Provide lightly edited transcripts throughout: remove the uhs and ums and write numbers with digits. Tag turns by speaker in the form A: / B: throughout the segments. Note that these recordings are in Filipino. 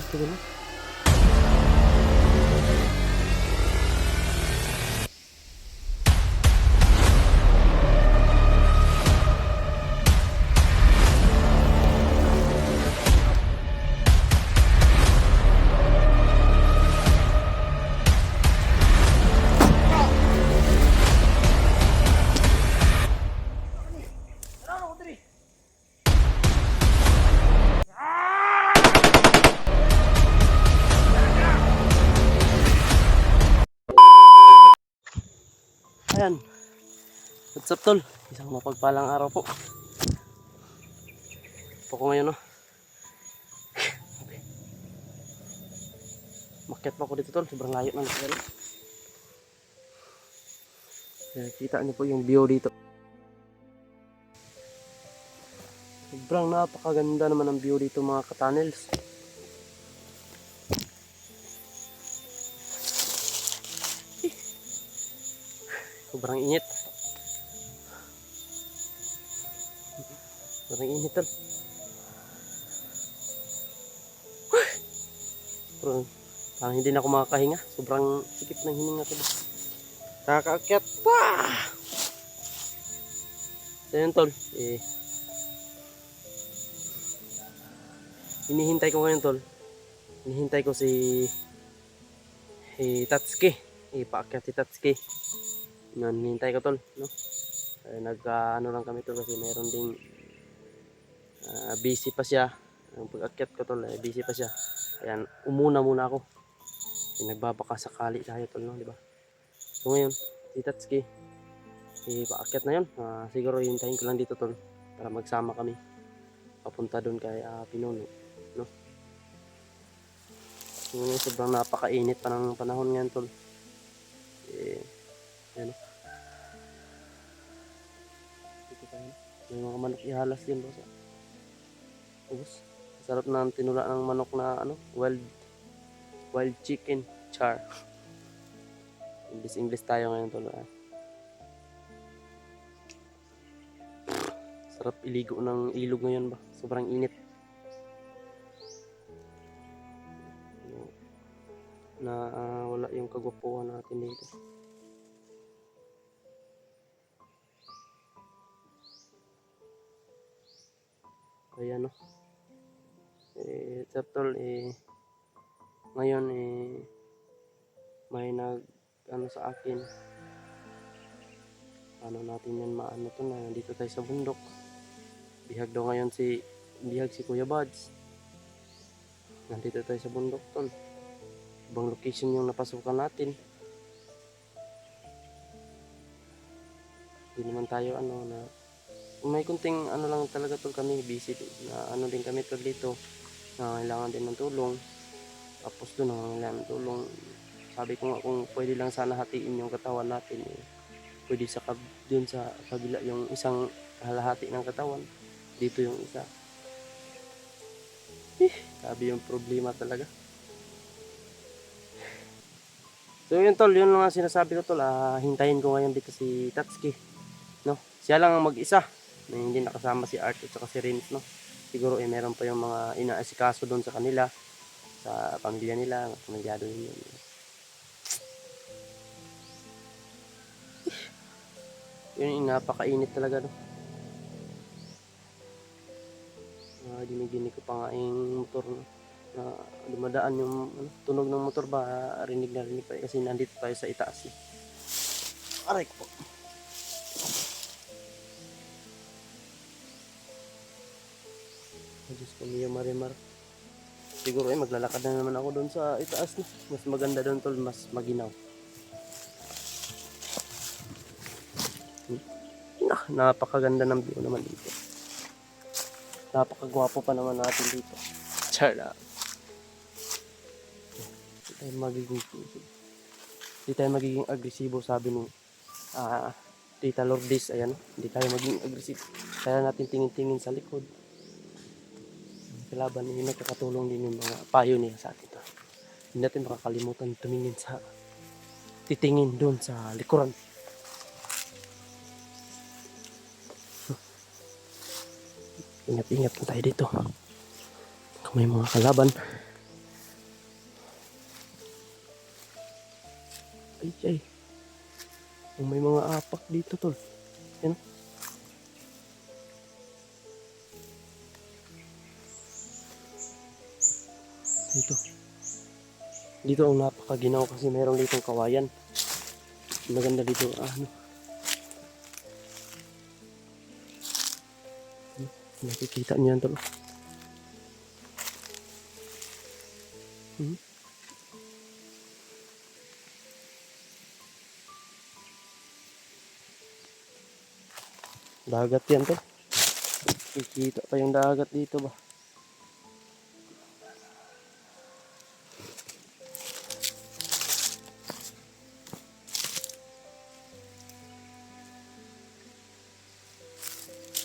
A: Sige na. Ayan. What's up, tol? Isang mapagpalang araw po. Po ko ngayon, no? Makyat pa ako dito, tol. Sobrang layo na nito. Kita niyo po yung view dito. Sobrang napakaganda naman ang view dito, mga ka-tunnels. Sobrang init. Sobrang init, tol. Pero parang hindi na ako makakahinga. Sobrang sikip ng hininga ko. Kakaakyat pa! So yun, tol. Hinihintay ko ngayon, tol. Hinihintay ko si Tatsuki. Paakyat si Tatsuki. Yan, hinihintay ko, tol. No? Nag-ano lang kami, tol, kasi mayroon ding busy pa siya. Ang pag-akyat ko, tol, busy pa siya. Ayan, umuna muna ako. Nagbabaka sakali tayo, tol, no? Diba? So ngayon, si Tatsuki, paakyat na yun. Siguro hintayin ko lang dito, tol, para magsama kami papunta doon kay Pinuno, no? So ngayon, sobrang napakainit pa ng panahon ngayon, tol. Ayan, dito tayo. May mga manok ihalas din, boss. Ubus. Sarap na tinula ng manok na wild chicken char. English tayo ngayon, tol. Sarap iligo ng ilog ngayon ba. Sobrang init. Wala yung kagwapuhan natin dito. Ayan, no. Tol, ngayon may sa akin, ano natin yan maano to, na dito tayo sa bundok. Bihag si Kuya Buds. Nandito tayo sa bundok, tol. Ibang location yung napasukan natin. Hindi naman tayo na may kunting lang talaga, tol, kami busy na din kami, tol, dito. Kailangan din ng tulong. Tapos doon kailangan ng tulong. Sabi ko nga, kung pwede lang sana hatiin yung katawan natin, pwede dun sa kabila yung isang halahati ng katawan, dito yung isa. Sabi yung problema talaga. So yun, tol, yun lang ang sinasabi ko, tol. Hintayin ko ngayon dito si Tatsuki, no? Siya lang ang mag-isa, hindi nakasama si Art at saka si Rins, no? Siguro meron pa yung mga inaasikaso doon sa kanila, sa pamilya nila, pamilyado yun. Yun yung napakainit talaga, no? Dinig ko pa nga yung motor, no? Na dumadaan yung tunog ng motor ba, rinig na rinig pa kasi nandito tayo sa itaas, eh. Aray po. Diyos ko, Mio Marimar. Siguro maglalakad na naman ako doon sa itaas, no? Mas maganda doon, tol, mas maginaw. Napakaganda ng view naman dito. Napakagwapo pa naman natin dito. Charla. Hindi tayo magiging agresibo, sabi ni Tita Lourdes. Ayan, hindi tayo magiging agresibo. Kaya natin tingin-tingin sa likod. Kalaban niya, nakakatulong din yung mga payo niya sa atin. Hindi natin makakalimutan titingin doon sa likuran. Ingat-ingat na tayo dito. Kung may mga kalaban, Ay, ay. May mga apak dito, tol. Yan. Dito. Dito ang napakaginaw kasi meron ditong kawayan. Maganda dito. Ano. Nakikita niyo yan, tol. Dagat yan, tol. Kikita pa yung dagat dito ba.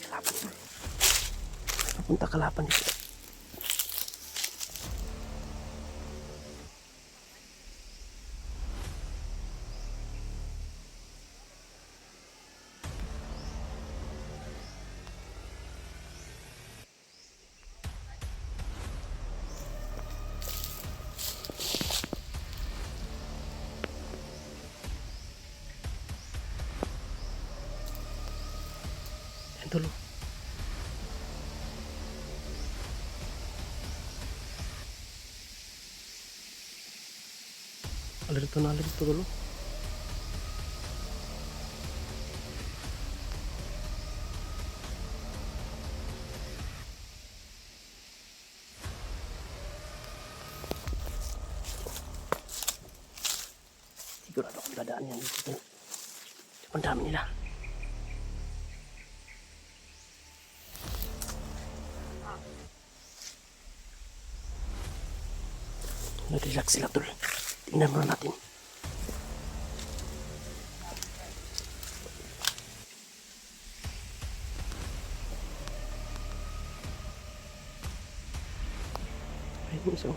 A: Kalapan, tol. Papunta kalapan dito. Yan, tol. Alerto na alerto, tol. Sigurado akong dadaan yan dito, tol. Ang dami nila. Nag-relax sila, tol. Tingnan muna natin. Ayun, so.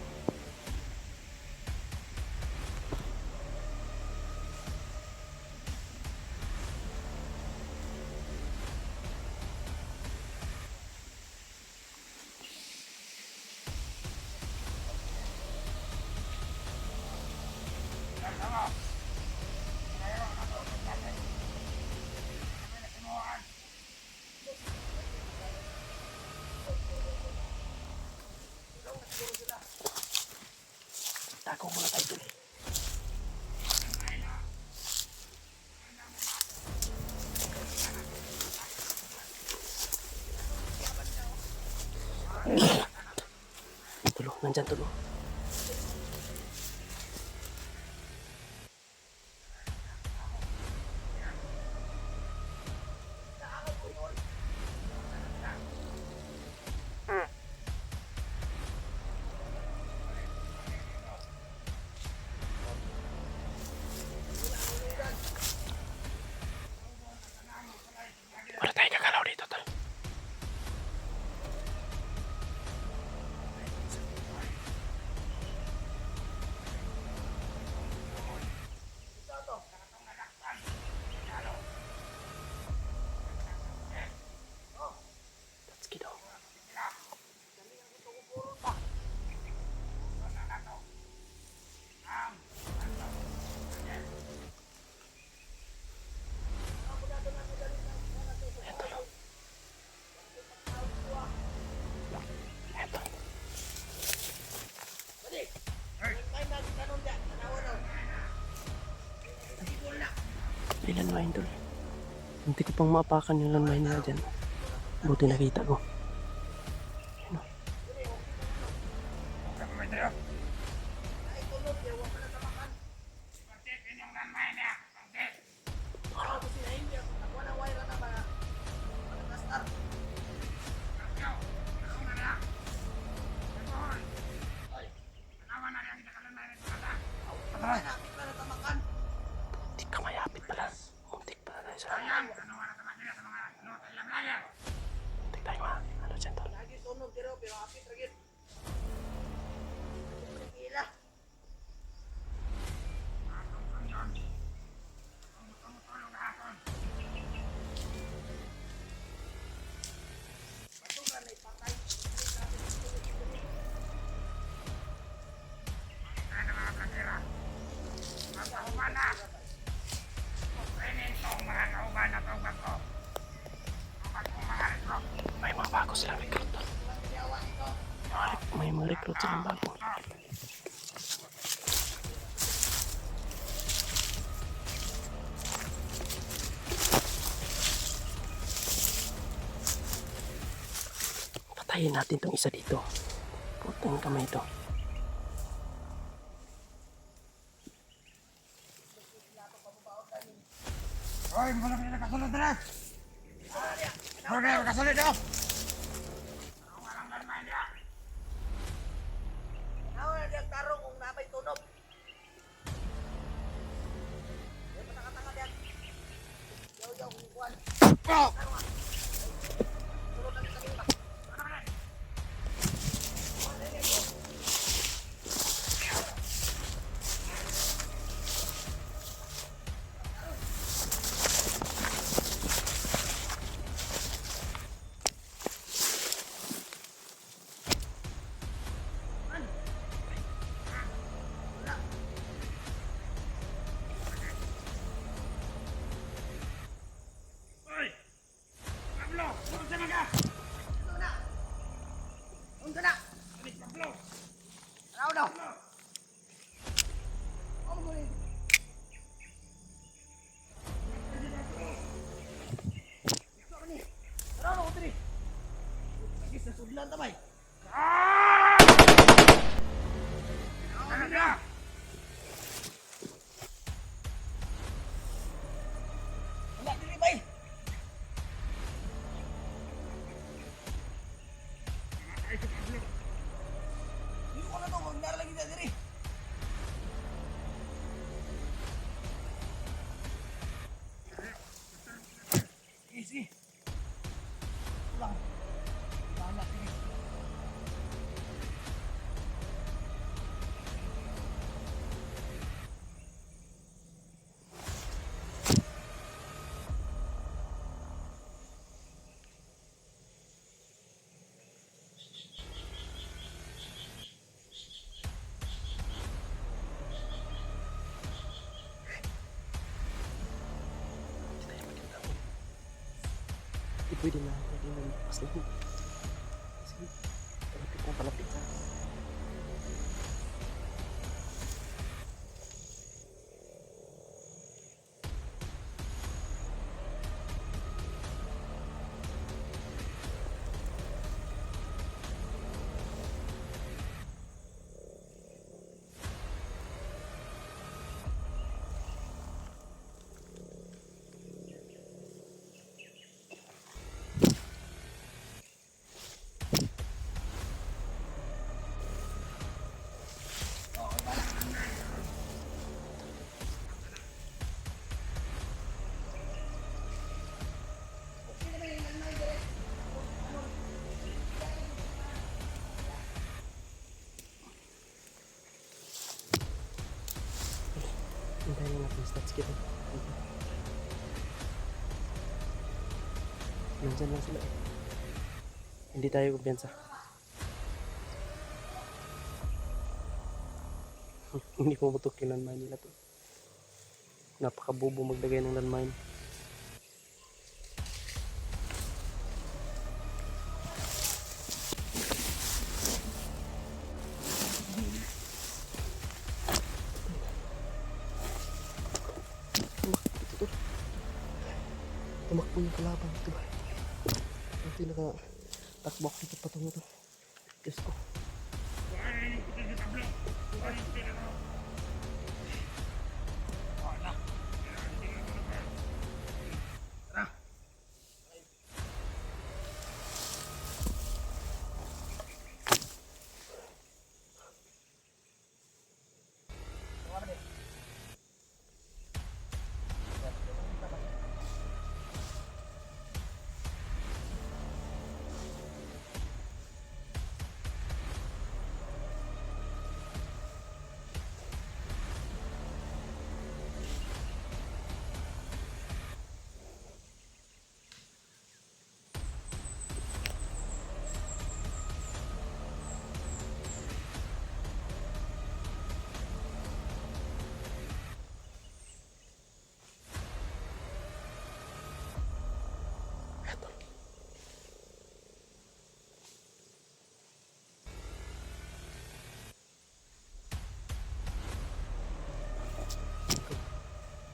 A: Tako muna tayo, tol. Tulo, nandyan, tulo. Wala tayo kakalaw dito, tol. Let's get on. May landmine, tol. Hindi ko pang maapakan yung landmine nila dyan. Buti nakita ko. Ayun, oh. Muntik ka mayapit pala. Muntik pala tayo sa... Muntik tayo ma. sila recruit doon. May mga recruit silang bago. Patayin natin tong isa dito. Putang kamay ito.
B: Hoy, mga na nakasulod na! Hoy, nakasulod daw! Sudlan tamay. Wala dili bay. Dili ko na to, magdara lagi sa diri. Sige. Pulang. Banyak ini.
A: Hindi pwede na natin magpas na. Sige, palapit na. Hintayin na natin stats kita. Nandyan lang sila eh. Hindi tayo kumpiyansa. Hindi ko mabutok yung landmine nila to. Napakabubo maglagay ng landmine. Tumakbo yung kalaban ito ba? Ito yung nakatakbok sa patong ito. Diyos ko.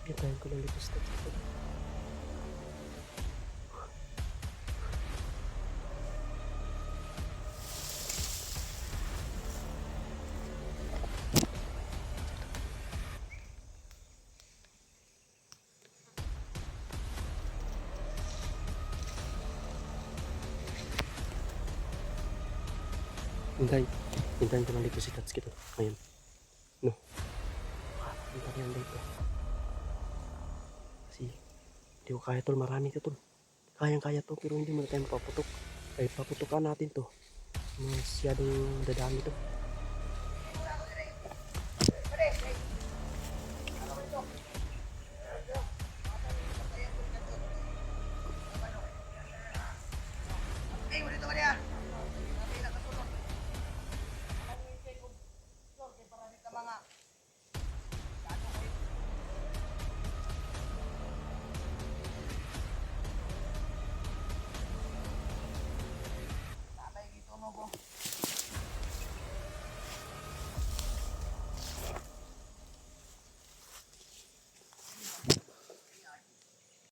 A: Hintayin ko lang dito sa taas. Hintayin ko lang dito si Tatsuki to. Ngayon. No. Hintayin yan dito. Kasi, hindi ko kaya tol. Marami ka tol. Kayang-kaya to, pero hindi mo na tayo mapaputok. Ay, paputokan natin to. Masyadong dadami to.